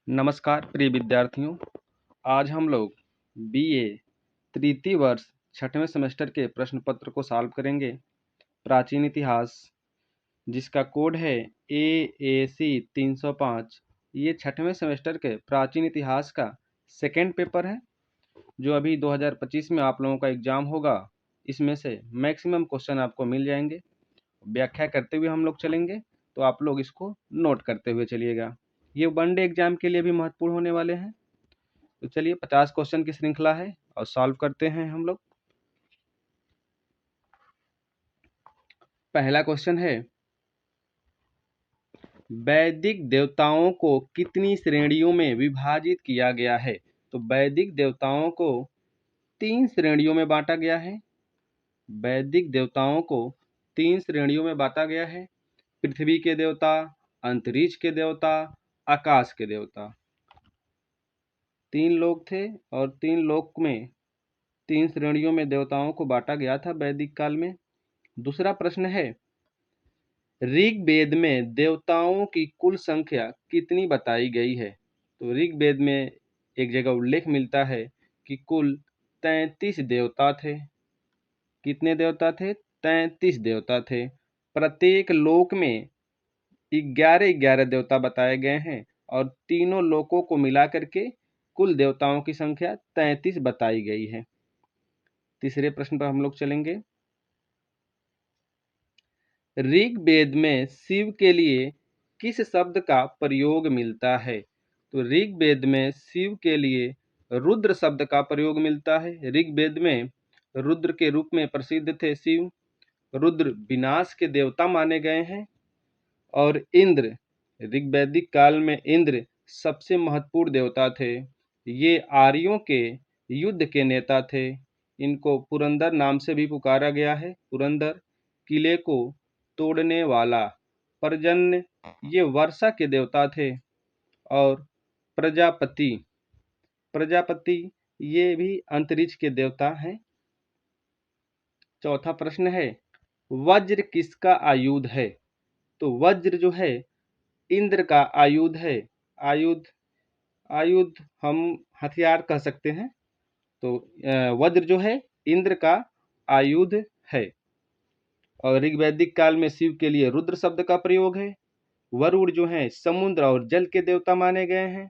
नमस्कार प्रिय विद्यार्थियों। आज हम लोग बीए तृतीय वर्ष छठवें सेमेस्टर के प्रश्न पत्र को सॉल्व करेंगे। प्राचीन इतिहास, जिसका कोड है AAC 305। ये छठवें सेमेस्टर के प्राचीन इतिहास का सेकेंड पेपर है, जो अभी 2025 में आप लोगों का एग्जाम होगा। इसमें से मैक्सिमम क्वेश्चन आपको मिल जाएंगे। व्याख्या करते हुए हम लोग चलेंगे, तो आप लोग इसको नोट करते हुए चलिएगा। ये वनडे एग्जाम के लिए भी महत्वपूर्ण होने वाले हैं। तो चलिए, 50 क्वेश्चन की श्रृंखला है और सॉल्व करते हैं हम लोग। पहला क्वेश्चन है, वैदिक देवताओं को कितनी श्रेणियों में विभाजित किया गया है? तो वैदिक देवताओं को 3 श्रेणियों में बांटा गया है। वैदिक देवताओं को 3 श्रेणियों में बांटा गया है। पृथ्वी के देवता, अंतरिक्ष के देवता, आकाश के देवता। 3 लोक थे और 3 लोक में 3 श्रेणियों में देवताओं को बांटा गया था वैदिक काल में। दूसरा प्रश्न है, ऋग्वेद में देवताओं की कुल संख्या कितनी बताई गई है? तो ऋग्वेद में एक जगह उल्लेख मिलता है कि कुल 33 देवता थे। कितने देवता थे? 33 देवता थे। प्रत्येक लोक में 11 देवता बताए गए हैं और तीनों लोकों को मिला करके कुल देवताओं की संख्या 33 बताई गई है। तीसरे प्रश्न पर हम लोग चलेंगे। ऋग्वेद में शिव के लिए किस शब्द का प्रयोग मिलता है? तो ऋग्वेद में शिव के लिए रुद्र शब्द का प्रयोग मिलता है। ऋग्वेद में रुद्र के रूप में प्रसिद्ध थे शिव। रुद्र विनाश के देवता माने गए हैं। और इंद्र, ऋग्वैदिक काल में इंद्र सबसे महत्वपूर्ण देवता थे। ये आर्यों के युद्ध के नेता थे। इनको पुरंदर नाम से भी पुकारा गया है। पुरंदर, किले को तोड़ने वाला। पर्जन्य, ये वर्षा के देवता थे। और प्रजापति, प्रजापति ये भी अंतरिक्ष के देवता हैं। चौथा प्रश्न है, वज्र किसका आयुध है? तो वज्र जो है इंद्र का आयुध है। आयुध हम हथियार कह सकते हैं। तो वज्र जो है इंद्र का आयुध है। और ऋग्वैदिक काल में शिव के लिए रुद्र शब्द का प्रयोग है। वरुण जो है समुद्र और जल के देवता माने गए हैं।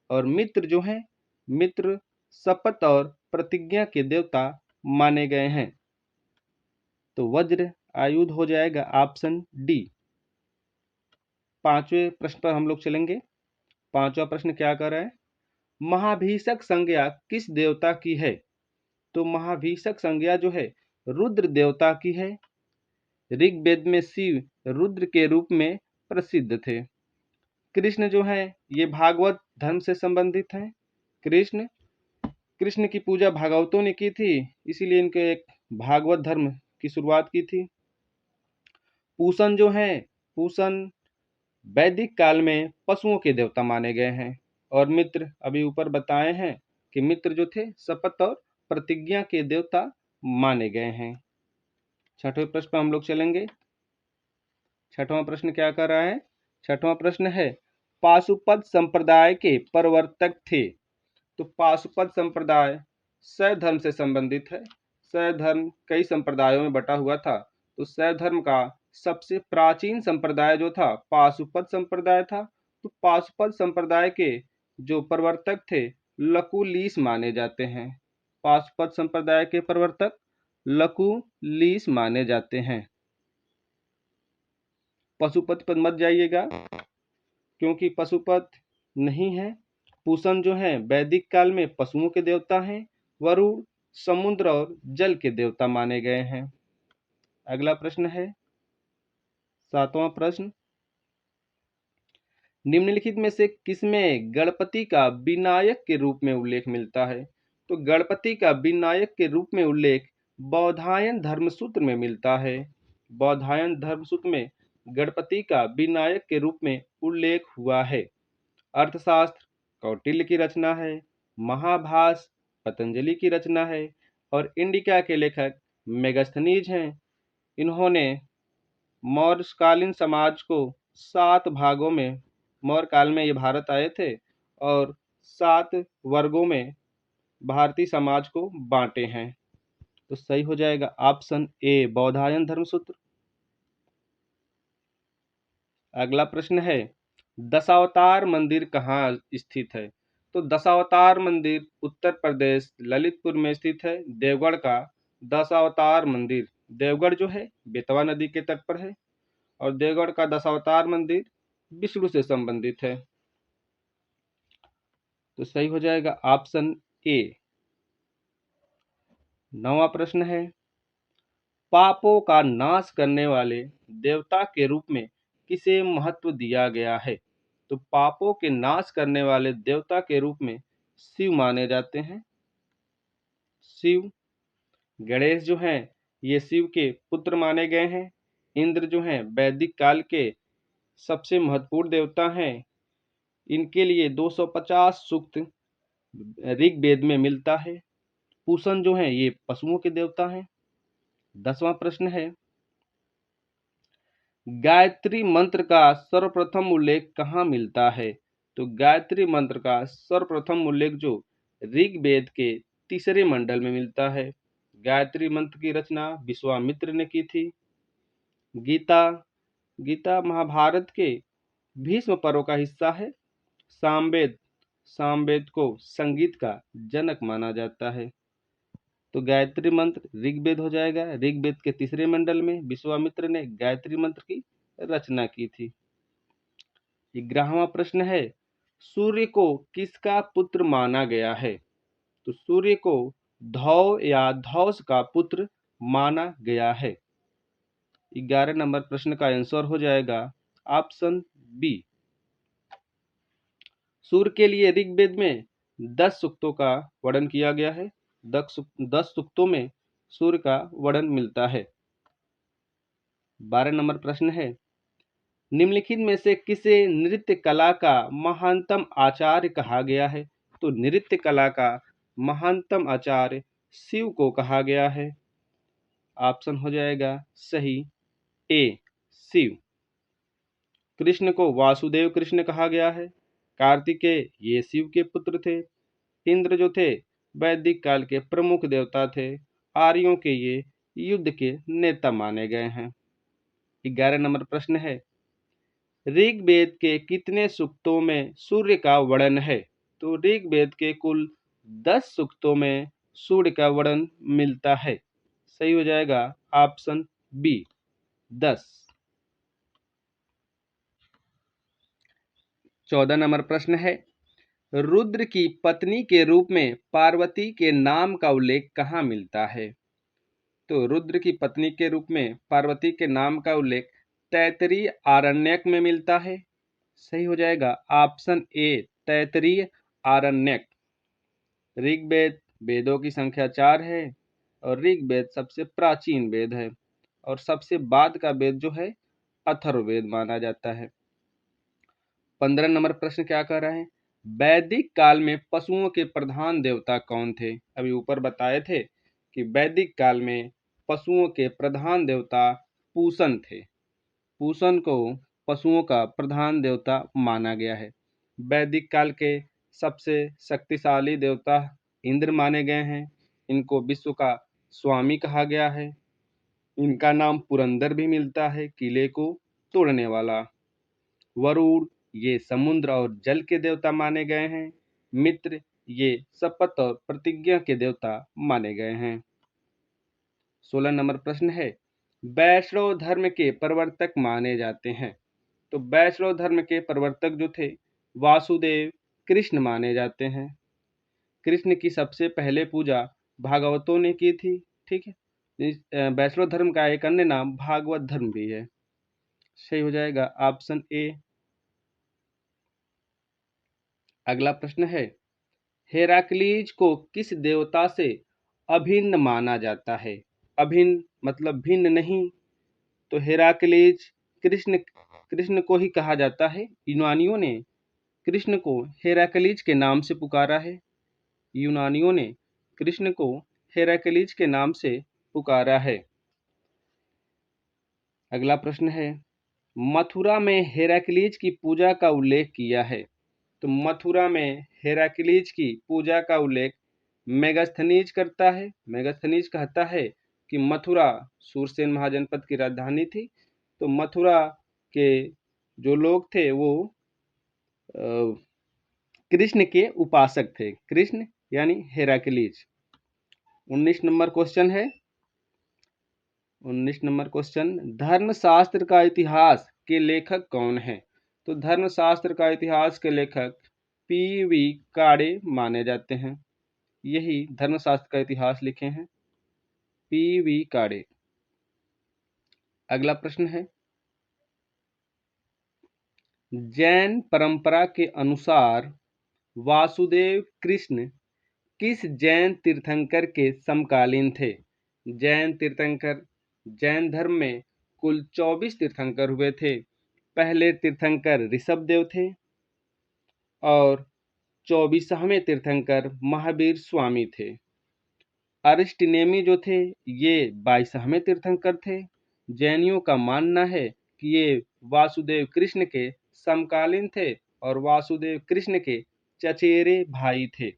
और मित्र जो है, मित्र शपथ और प्रतिज्ञा के देवता माने गए हैं। तो वज्र आयुध हो जाएगा ऑप्शन डी। पांचवें प्रश्न पर हम लोग चलेंगे। पांचवा प्रश्न क्या कर रहा है, महाभीषक संज्ञा किस देवता की है? तो महाभीषक संज्ञा जो है रुद्र देवता की है। ऋग्वेद में शिव रुद्र के रूप में प्रसिद्ध थे। कृष्ण जो है ये भागवत धर्म से संबंधित हैं। कृष्ण की पूजा भागवतों ने की थी, इसीलिए इनके एक भागवत धर्म की शुरुआत की थी। पूषण जो है, पूषण वैदिक काल में पशुओं के देवता माने गए हैं। और मित्र अभी ऊपर बताए हैं कि मित्र जो थे शपथ और प्रतिज्ञा के देवता माने गए हैं। छठवें प्रश्न पर हम लोग चलेंगे। छठवां प्रश्न क्या कर रहा है? छठवां प्रश्न है, पाशुपत संप्रदाय के प्रवर्तक थे। तो पाशुपत संप्रदाय शैव धर्म से संबंधित है। शैव धर्म कई संप्रदायों में बटा हुआ था। तो शैव धर्म का सबसे प्राचीन संप्रदाय जो था पाशुपत संप्रदाय था। तो पाशुपत संप्रदाय के जो प्रवर्तक थे लकुलीस माने जाते हैं। पाशुपत संप्रदाय के प्रवर्तक लकुलीस माने जाते हैं। पशुपत पर मत जाइएगा, क्योंकि पशुपत नहीं है। पूषण जो है वैदिक काल में पशुओं के देवता हैं। वरुण समुद्र और जल के देवता माने गए हैं। अगला प्रश्न है, सातवां प्रश्न, निम्नलिखित में से किसमें गणपति का विनायक के रूप में उल्लेख मिलता है? तो गणपति का विनायक के रूप में उल्लेख बौधायन धर्मसूत्र में मिलता है। बौधायन धर्मसूत्र में गणपति का विनायक के रूप में उल्लेख हुआ है। अर्थशास्त्र कौटिल्य की रचना है। महाभाष्य पतंजलि की रचना है। और इंडिका के लेखक मेगास्थनीज हैं। इन्होंने मौर्यकालीन समाज को 7 भागों में, मौर्य काल में ये भारत आए थे और 7 वर्गों में भारतीय समाज को बांटे हैं। तो सही हो जाएगा ऑप्शन ए बौधायन धर्मसूत्र। अगला प्रश्न है दशावतार मंदिर कहाँ स्थित है? तो दशावतार मंदिर उत्तर प्रदेश ललितपुर में स्थित है। देवगढ़ का दशावतार मंदिर, देवगढ़ जो है बेतवा नदी के तट पर है और देवगढ़ का दशावतार मंदिर विष्णु से संबंधित है। तो सही हो जाएगा ऑप्शन ए। 9वां प्रश्न है पापों का नाश करने वाले देवता के रूप में किसे महत्व दिया गया है? तो पापों के नाश करने वाले देवता के रूप में शिव माने जाते हैं। शिव, गणेश जो हैं ये शिव के पुत्र माने गए हैं। इंद्र जो हैं वैदिक काल के सबसे महत्वपूर्ण देवता हैं। इनके लिए 250 सूक्त ऋग्वेद में मिलता है। पूषण जो हैं ये पशुओं के देवता हैं। 10वां प्रश्न है गायत्री मंत्र का सर्वप्रथम उल्लेख कहाँ मिलता है? तो गायत्री मंत्र का सर्वप्रथम उल्लेख जो ऋग्वेद के तीसरे मंडल में मिलता है। गायत्री मंत्र की रचना विश्वामित्र ने की थी। गीता, गीता महाभारत के भीष्म पर्व का हिस्सा है। सामवेद, सामवेद को संगीत का जनक माना जाता है। तो गायत्री मंत्र ऋग्वेद हो जाएगा। ऋग्वेद के तीसरे मंडल में विश्वामित्र ने गायत्री मंत्र की रचना की थी। 11वां प्रश्न है सूर्य को किसका पुत्र माना गया है? तो सूर्य को धौ या धौस का पुत्र माना गया है। 11 नंबर प्रश्न का आंसर हो जाएगा ऑप्शन बी। सूर्य के लिए ऋग्वेद में 10 सूक्तों का वर्णन किया गया है। 10 सूक्तों में सूर्य का वर्णन मिलता है। 12 नंबर प्रश्न है निम्नलिखित में से किसे नृत्य कला का महानतम आचार्य कहा गया है? तो नृत्य कला का महानतम आचार्य शिव को कहा गया है। ऑप्शन हो जाएगा सही ए शिव। कृष्ण को वासुदेव कृष्ण कहा गया है। कार्तिकेय ये शिव के पुत्र थे। इंद्र जो थे वैदिक काल के प्रमुख देवता थे। आर्यों के ये युद्ध के नेता माने गए हैं। 11 नंबर प्रश्न है ऋग्वेद के कितने सूक्तों में सूर्य का वर्णन है? तो ऋग्वेद के कुल 10 सूक्तों में सूर्य का वर्णन मिलता है। सही हो जाएगा ऑप्शन बी 10। 14 नंबर प्रश्न है रुद्र की पत्नी के रूप में पार्वती के नाम का उल्लेख कहाँ मिलता है? तो रुद्र की पत्नी के रूप में पार्वती के नाम का उल्लेख तैतरीय आरण्यक में मिलता है। सही हो जाएगा ऑप्शन ए तैतरीय आरण्यक। ऋग्वेद वेदों की संख्या 4 है और ऋग्वेद सबसे प्राचीन वेद है और सबसे बाद का वेद जो है अथर्ववेद माना जाता है। 15 नंबर प्रश्न क्या कर रहे हैं वैदिक काल में पशुओं के प्रधान देवता कौन थे? अभी ऊपर बताए थे कि वैदिक काल में पशुओं के प्रधान देवता पूषण थे। पूषण को पशुओं का प्रधान देवता माना गया है। वैदिक काल के सबसे शक्तिशाली देवता इंद्र माने गए हैं। इनको विश्व का स्वामी कहा गया है। इनका नाम पुरंदर भी मिलता है, किले को तोड़ने वाला। वरुण ये समुद्र और जल के देवता माने गए हैं। मित्र ये शपथ और प्रतिज्ञा के देवता माने गए हैं। 16 नंबर प्रश्न है वैष्णव धर्म के प्रवर्तक माने जाते हैं। तो वैष्णव धर्म के प्रवर्तक जो थे वासुदेव कृष्ण माने जाते हैं। कृष्ण की सबसे पहले पूजा भागवतों ने की थी। ठीक है, वैष्णव धर्म का एक अन्य नाम भागवत धर्म भी है। सही हो जाएगा ऑप्शन ए। अगला प्रश्न है हेराक्लीज को किस देवता से अभिन्न माना जाता है? अभिन्न मतलब भिन्न नहीं। तो हेराक्लीज कृष्ण कृष्ण को ही कहा जाता है। यूनानियों ने कृष्ण को हेराक्लीज के नाम से पुकारा है। यूनानियों ने कृष्ण को हेराक्लीज के नाम से पुकारा है। अगला प्रश्न है मथुरा में हेराक्लीज की पूजा का उल्लेख किया है। तो मथुरा में हेराक्लीज की पूजा का उल्लेख मेगास्थनीज करता है। मेगास्थनीज कहता है कि मथुरा सूरसेन महाजनपद की राजधानी थी। तो मथुरा के जो लोग थे वो कृष्ण के उपासक थे। कृष्ण यानी हेराक्लीज। 19 नंबर क्वेश्चन है। 19 नंबर क्वेश्चन, धर्मशास्त्र का इतिहास के लेखक कौन है? तो धर्मशास्त्र का इतिहास के लेखक पी.वी. काड़े माने जाते हैं। यही धर्मशास्त्र का इतिहास लिखे हैं पी.वी. काड़े। अगला प्रश्न है, जैन परंपरा के अनुसार वासुदेव कृष्ण किस जैन तीर्थंकर के समकालीन थे? जैन तीर्थंकर, जैन धर्म में कुल 24 तीर्थंकर हुए थे। पहले तीर्थंकर ऋषभदेव थे और 24वें तीर्थंकर महावीर स्वामी थे। अरिस्टनेमी जो थे ये 22वें तीर्थंकर थे। जैनियों का मानना है कि ये वासुदेव कृष्ण के समकालीन थे और वासुदेव कृष्ण के चचेरे भाई थे।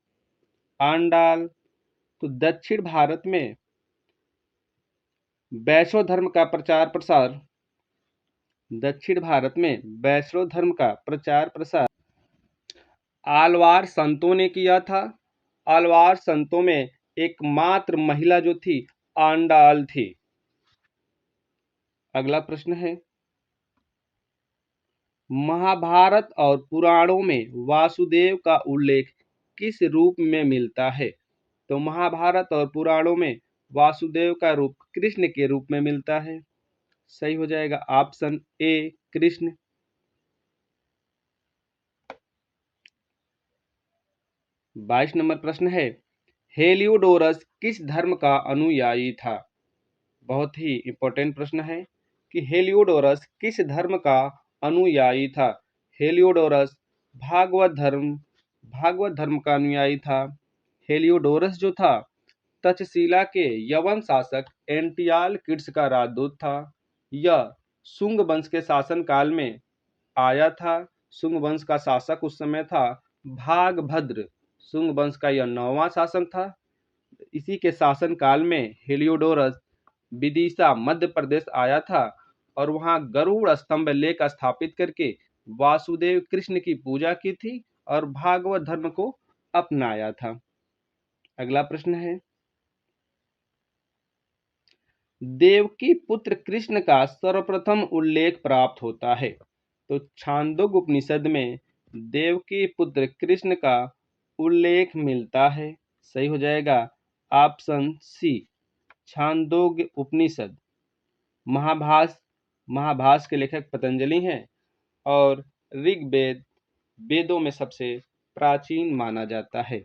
आंडाल, तो दक्षिण भारत में वैष्णव धर्म का प्रचार प्रसार, दक्षिण भारत में वैष्णव धर्म का प्रचार प्रसार आलवार संतों ने किया था। आलवार संतों में एकमात्र महिला जो थी आंडाल थी। अगला प्रश्न है, महाभारत और पुराणों में वासुदेव का उल्लेख किस रूप में मिलता है? तो महाभारत और पुराणों में वासुदेव का रूप कृष्ण के रूप में मिलता है। सही हो जाएगा ऑप्शन ए कृष्ण। 22 नंबर प्रश्न है, हेलियोडोरस किस धर्म का अनुयायी था? बहुत ही इंपॉर्टेंट प्रश्न है कि हेलियोडोरस किस धर्म का अनुयायी था? हेलियोडोरस भागवत धर्म का अनुयायी था। हेलियोडोरस जो था तक्षशिला के यवन शासक एंटियाल किड्स का राजदूत था। यह शुंग वंश के शासन काल में आया था। शुंग वंश का शासक उस समय था भागभद्र। शुंग वंश का यह 9वां शासन था। इसी के शासन काल में हेलियोडोरस विदिशा मध्य प्रदेश आया था और वहां गरुड़ स्तंभ लेख स्थापित करके वासुदेव कृष्ण की पूजा की थी और भागवत धर्म को अपनाया था। अगला प्रश्न है, देवकी पुत्र कृष्ण का सर्वप्रथम उल्लेख प्राप्त होता है। तो छांदोग्य उपनिषद में देवकी पुत्र कृष्ण का उल्लेख मिलता है। सही हो जाएगा ऑप्शन सी छांदोग्य उपनिषद। महाभास के लेखक पतंजलि हैं और ऋग्वेद वेदों में सबसे प्राचीन माना जाता है।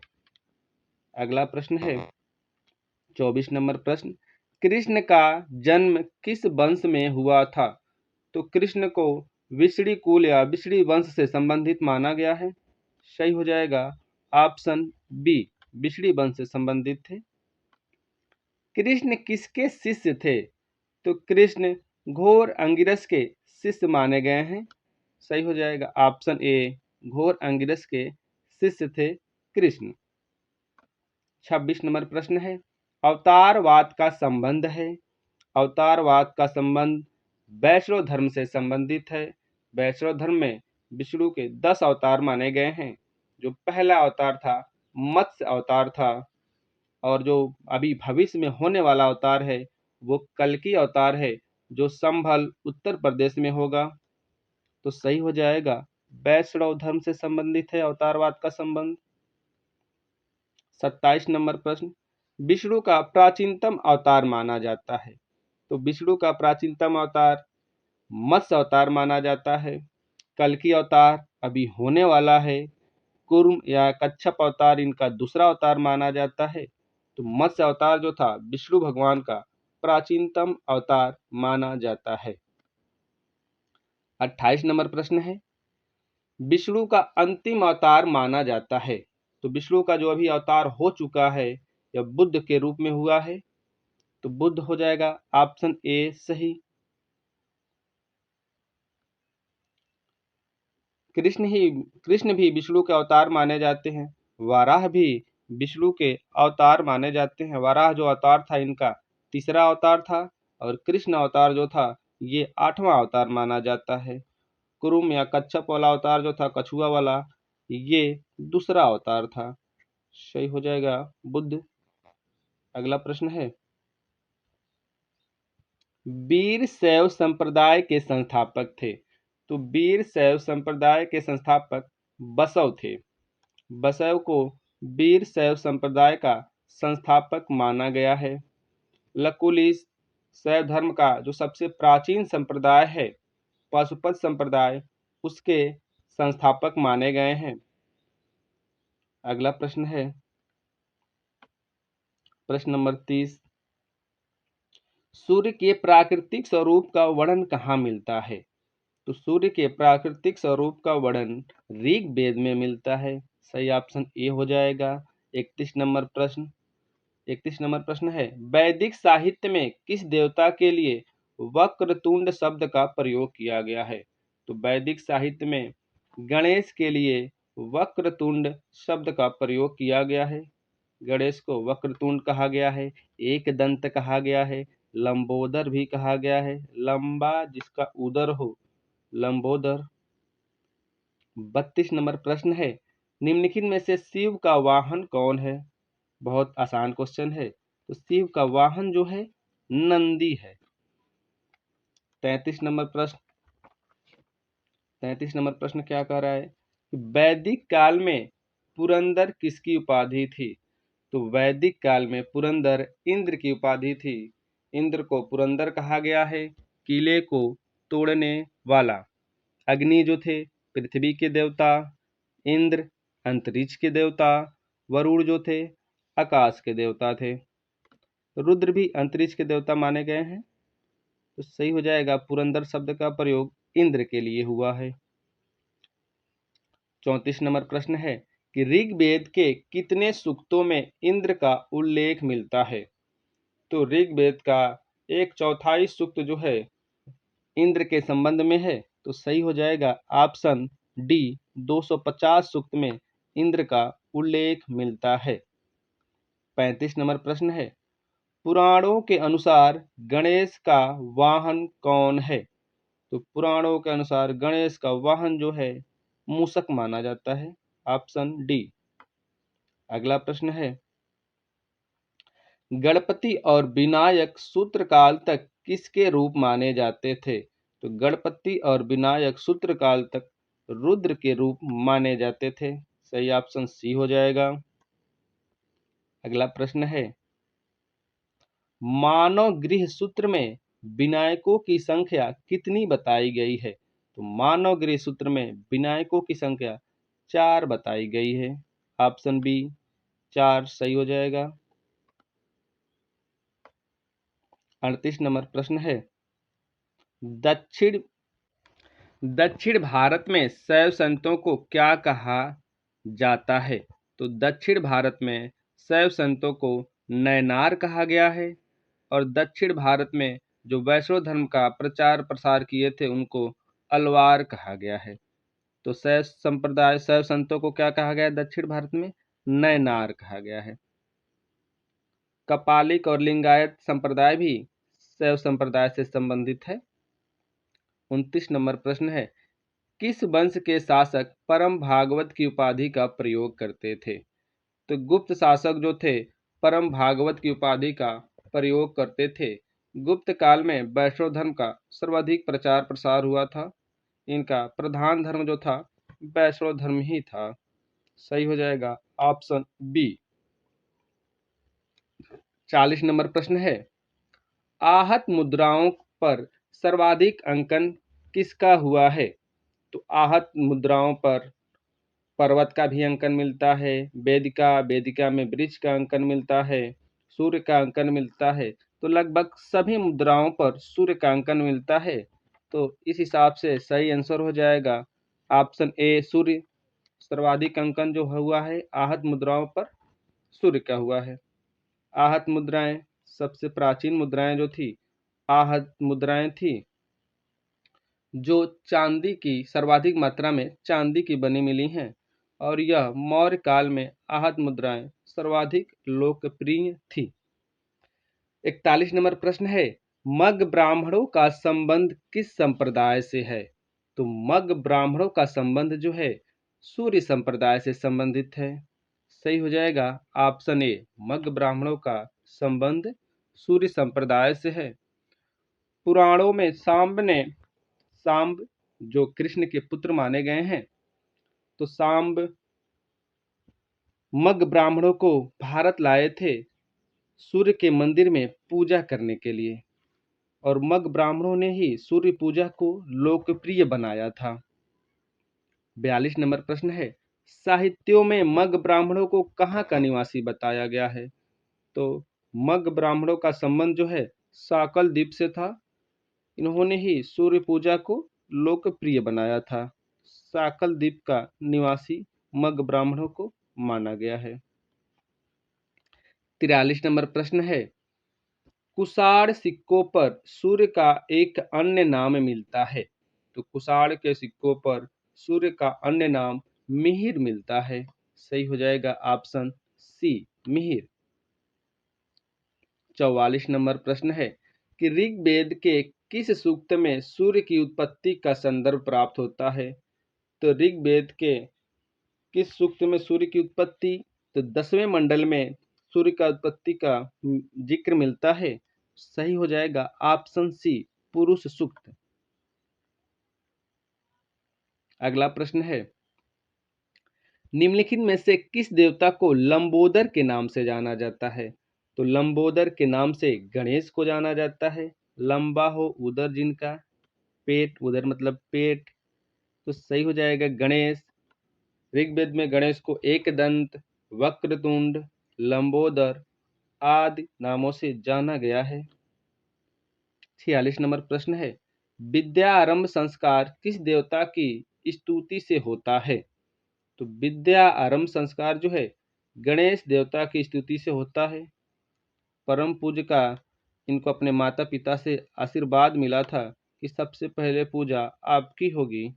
अगला प्रश्न है 24 नंबर प्रश्न, कृष्ण का जन्म किस वंश में हुआ था? तो कृष्ण को विष्णु कुल या विष्णु वंश से संबंधित माना गया है। सही हो जाएगा ऑप्शन बी विष्णु वंश से संबंधित थे। कृष्ण किसके शिष्य थे? तो कृष्ण घोर अंगिरस के शिष्य माने गए हैं। सही हो जाएगा ऑप्शन ए घोर अंगिरस के शिष्य थे कृष्ण। 26 नंबर प्रश्न है, अवतारवाद का संबंध है। अवतारवाद का संबंध वैष्णव धर्म से संबंधित है। वैष्णव धर्म में विष्णु के 10 अवतार माने गए हैं। जो पहला अवतार था मत्स्य अवतार था और जो अभी भविष्य में होने वाला अवतार है वो कल्कि अवतार है जो संभल उत्तर प्रदेश में होगा। तो सही हो जाएगा वैष्णव धर्म से संबंधित है अवतारवाद का संबंध। 27 नंबर प्रश्न, विष्णु का प्राचीनतम अवतार माना जाता है। तो विष्णु का प्राचीनतम अवतार मत्स्य अवतार माना जाता है। कल्कि अवतार अभी होने वाला है। कूर्म या कच्छप अवतार इनका दूसरा अवतार माना जाता है। तो मत्स्य अवतार जो था विष्णु भगवान का प्राचीनतम अवतार माना जाता है। 28 नंबर प्रश्न है, विष्णु का अंतिम अवतार माना जाता है। तो विष्णु का जो अभी अवतार हो चुका है यह बुद्ध के रूप में हुआ है। तो बुद्ध हो जाएगा ऑप्शन ए सही। कृष्ण भी विष्णु के अवतार माने जाते हैं। वाराह भी विष्णु के अवतार माने जाते हैं। वाराह जो अवतार था इनका तीसरा अवतार था, और कृष्ण अवतार जो था ये 8वां अवतार माना जाता है। कुरुम या कच्छप वाला अवतार जो था, कछुआ वाला, ये दूसरा अवतार था। सही हो जाएगा बुद्ध। अगला प्रश्न है, वीर शैव संप्रदाय के संस्थापक थे। तो वीर शैव संप्रदाय के संस्थापक बसव थे। बसव को वीर शैव संप्रदाय का संस्थापक माना गया है। लकुलिश शैव धर्म का जो सबसे प्राचीन संप्रदाय है, पाशुपत संप्रदाय, उसके संस्थापक माने गए हैं। अगला प्रश्न है प्रश्न नंबर 30, सूर्य के प्राकृतिक स्वरूप का वर्णन कहाँ मिलता है? तो सूर्य के प्राकृतिक स्वरूप का वर्णन ऋग्वेद में मिलता है। सही ऑप्शन ए हो जाएगा। 31 नंबर प्रश्न है, वैदिक साहित्य में किस देवता के लिए वक्रतुंड शब्द का प्रयोग किया गया है? तो वैदिक साहित्य में गणेश के लिए वक्रतुंड शब्द का प्रयोग किया गया है। गणेश को वक्रतुंड कहा गया है, एक दंत कहा गया है, लंबोदर भी कहा गया है, लंबा जिसका उदर हो, लंबोदर। 32 नंबर प्रश्न है, निम्नलिखित में से शिव का वाहन कौन है? बहुत आसान क्वेश्चन है। तो शिव का वाहन जो है नंदी है। 33 नंबर प्रश्न 33 नंबर प्रश्न क्या कह रहा है, वैदिक काल में पुरंदर किसकी उपाधि थी? तो वैदिक काल में पुरंदर इंद्र की उपाधि थी। इंद्र को पुरंदर कहा गया है। किले को तोड़ने वाला। अग्नि जो थे पृथ्वी के देवता, इंद्र अंतरिक्ष के देवता, वरुण जो थे आकाश के देवता थे, रुद्र भी अंतरिक्ष के देवता माने गए हैं। तो सही हो जाएगा, पुरंदर शब्द का प्रयोग इंद्र के लिए हुआ है। 34 नंबर प्रश्न है कि ऋग्वेद के कितने सूक्तों में इंद्र का उल्लेख मिलता है? तो ऋग्वेद का 1/4 सूक्त जो है इंद्र के संबंध में है। तो सही हो जाएगा ऑप्शन डी, 250 सूक्त में इंद्र का उल्लेख मिलता है। 35 नंबर प्रश्न है, पुराणों के अनुसार गणेश का वाहन कौन है? तो पुराणों के अनुसार गणेश का वाहन जो है मूषक माना जाता है। Option D. अगला प्रश्न है, गणपति और विनायक सूत्रकाल तक किसके रूप माने जाते थे? तो गणपति और विनायक सूत्रकाल तक रुद्र के रूप माने जाते थे। सही ऑप्शन सी हो जाएगा। अगला प्रश्न है, मानव गृह सूत्र में विनायकों की संख्या कितनी बताई गई है? तो मानव गृह सूत्र में विनायकों की संख्या 4 बताई गई है। ऑप्शन बी 4 सही हो जाएगा। 38 नंबर प्रश्न है, दक्षिण दक्षिण भारत में शैव संतों को क्या कहा जाता है? तो दक्षिण भारत में शैव संतों को नैनार कहा गया है, और दक्षिण भारत में जो वैष्णव धर्म का प्रचार प्रसार किए थे उनको अलवार कहा गया है। तो शैव संतों को क्या कहा गया है? दक्षिण भारत में नैनार कहा गया है। कपालिक और लिंगायत संप्रदाय भी शैव संप्रदाय से संबंधित है। 29 नंबर प्रश्न है, किस वंश के शासक परम भागवत की उपाधि का प्रयोग करते थे? तो गुप्त शासक जो थे परम भागवत की उपाधि का प्रयोग करते थे। गुप्त काल में वैष्णव धर्म का सर्वाधिक प्रचार प्रसार हुआ था। इनका प्रधान धर्म जो था वैष्णव धर्म ही था। सही हो जाएगा ऑप्शन बी। 40 नंबर प्रश्न है, आहत मुद्राओं पर सर्वाधिक अंकन किसका हुआ है? तो आहत मुद्राओं पर पर्वत का भी अंकन मिलता है, वेदिका में वृक्ष का अंकन मिलता है, सूर्य का अंकन मिलता है। तो लगभग सभी मुद्राओं पर सूर्य का अंकन मिलता है। तो इस हिसाब से सही आंसर हो जाएगा ऑप्शन ए, सूर्य। सर्वाधिक अंकन जो हुआ है आहत मुद्राओं पर सूर्य का हुआ है। आहत मुद्राएं सबसे प्राचीन मुद्राएं जो थी आहत मुद्राएं थी। जो चांदी की सर्वाधिक मात्रा में चांदी की बनी मिली हैं और यह मौर्य काल में आहत मुद्राएं सर्वाधिक लोकप्रिय थी। 41 नंबर प्रश्न है, मग ब्राह्मणों का संबंध किस संप्रदाय से है? तो मग ब्राह्मणों का संबंध जो है सूर्य संप्रदाय से संबंधित है। सही हो जाएगा ऑप्शन ए, मग ब्राह्मणों का संबंध सूर्य संप्रदाय से है। पुराणों में सांब जो कृष्ण के पुत्र माने गए हैं, तो सांब मग ब्राह्मणों को भारत लाए थे सूर्य के मंदिर में पूजा करने के लिए, और मग ब्राह्मणों ने ही सूर्य पूजा को लोकप्रिय बनाया था। 42 नंबर प्रश्न है, साहित्यों में मग ब्राह्मणों को कहाँ का निवासी बताया गया है? तो मग ब्राह्मणों का संबंध जो है साकल द्वीप से था। इन्होंने ही सूर्य पूजा को लोकप्रिय बनाया था। साकल द्वीप का निवासी मग ब्राह्मणों को माना गया है। 43 नंबर प्रश्न है, कुषाण सिक्कों पर सूर्य का एक अन्य नाम मिलता है। तो कुषाण के सिक्कों पर सूर्य का अन्य नाम मिहिर मिलता है। सही हो जाएगा ऑप्शन सी, मिहिर। 44 नंबर प्रश्न है कि ऋग्वेद के किस सूक्त में सूर्य की उत्पत्ति का संदर्भ प्राप्त होता है? तो ऋग्वेद के किस सूक्त में सूर्य की उत्पत्ति? तो 10वें मंडल में सूर्य का उत्पत्ति का जिक्र मिलता है। सही हो जाएगा ऑप्शन सी, पुरुष सूक्त। अगला प्रश्न है, निम्नलिखित में से किस देवता को लंबोदर के नाम से जाना जाता है? तो लंबोदर के नाम से गणेश को जाना जाता है। लंबा हो उदर जिनका, पेट, उदर मतलब पेट, तो सही हो जाएगा गणेश। ऋग्वेद में गणेश को एकदंत, वक्रतुंड, लंबोदर आदि नामों से जाना गया है। 46 नंबर प्रश्न है, विद्या आरंभ संस्कार किस देवता की स्तुति से होता है? तो विद्या आरंभ संस्कार जो है गणेश देवता की स्तुति से होता है। परम पूज्य का इनको अपने माता पिता से आशीर्वाद मिला था कि सबसे पहले पूजा आपकी होगी।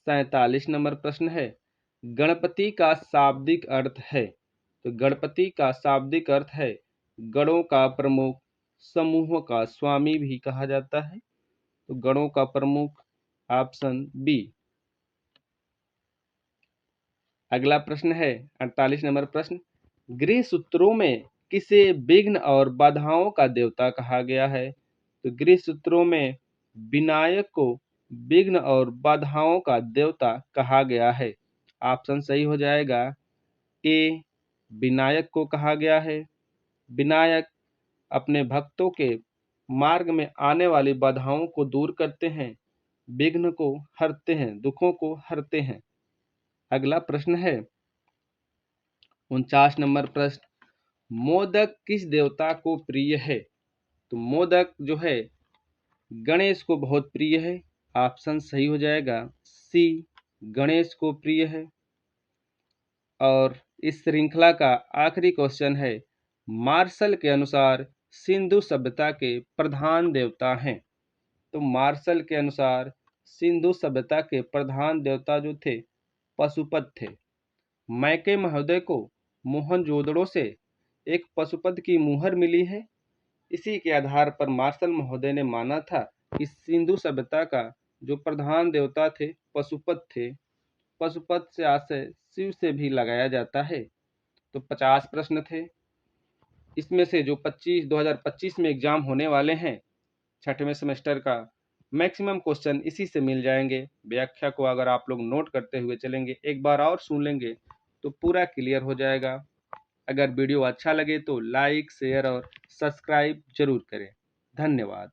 47 नंबर प्रश्न है, गणपति का शाब्दिक अर्थ है? तो गणपति का शाब्दिक अर्थ है गणों का प्रमुख, समूहों का स्वामी भी कहा जाता है। तो गणों का प्रमुख, ऑप्शन बी। अगला प्रश्न है 48 नंबर प्रश्न, गृह सूत्रों में किसे विघ्न और बाधाओं का देवता कहा गया है? तो गृह सूत्रों में विनायक को विघ्न और बाधाओं का देवता कहा गया है। ऑप्शन सही हो जाएगा ए, विनायक को कहा गया है। विनायक अपने भक्तों के मार्ग में आने वाली बाधाओं को दूर करते हैं, विघ्न को हरते हैं, दुखों को हरते हैं। अगला प्रश्न है 49 नंबर प्रश्न, मोदक किस देवता को प्रिय है? तो मोदक जो है गणेश को बहुत प्रिय है। ऑप्शन सही हो जाएगा सी, गणेश को प्रिय है। और इस श्रृंखला का आखिरी क्वेश्चन है, मार्शल के अनुसार सिंधु सभ्यता के प्रधान देवता हैं। तो मार्शल के अनुसार सिंधु सभ्यता के प्रधान देवता जो थे पशुपत थे। मैके महोदय को मोहनजोदड़ो से एक पशुपत की मुहर मिली है। इसी के आधार पर मार्शल महोदय ने माना था कि सिंधु सभ्यता का जो प्रधान देवता थे पशुपत थे। पशुपत से आशय शिव से भी लगाया जाता है। तो 50 प्रश्न थे। इसमें से जो 2025 में एग्जाम होने वाले हैं 6वें सेमेस्टर का, मैक्सिमम क्वेश्चन इसी से मिल जाएंगे। व्याख्या को अगर आप लोग नोट करते हुए चलेंगे, एक बार और सुन लेंगे तो पूरा क्लियर हो जाएगा। अगर वीडियो अच्छा लगे तो लाइक, शेयर और सब्सक्राइब जरूर करें। धन्यवाद।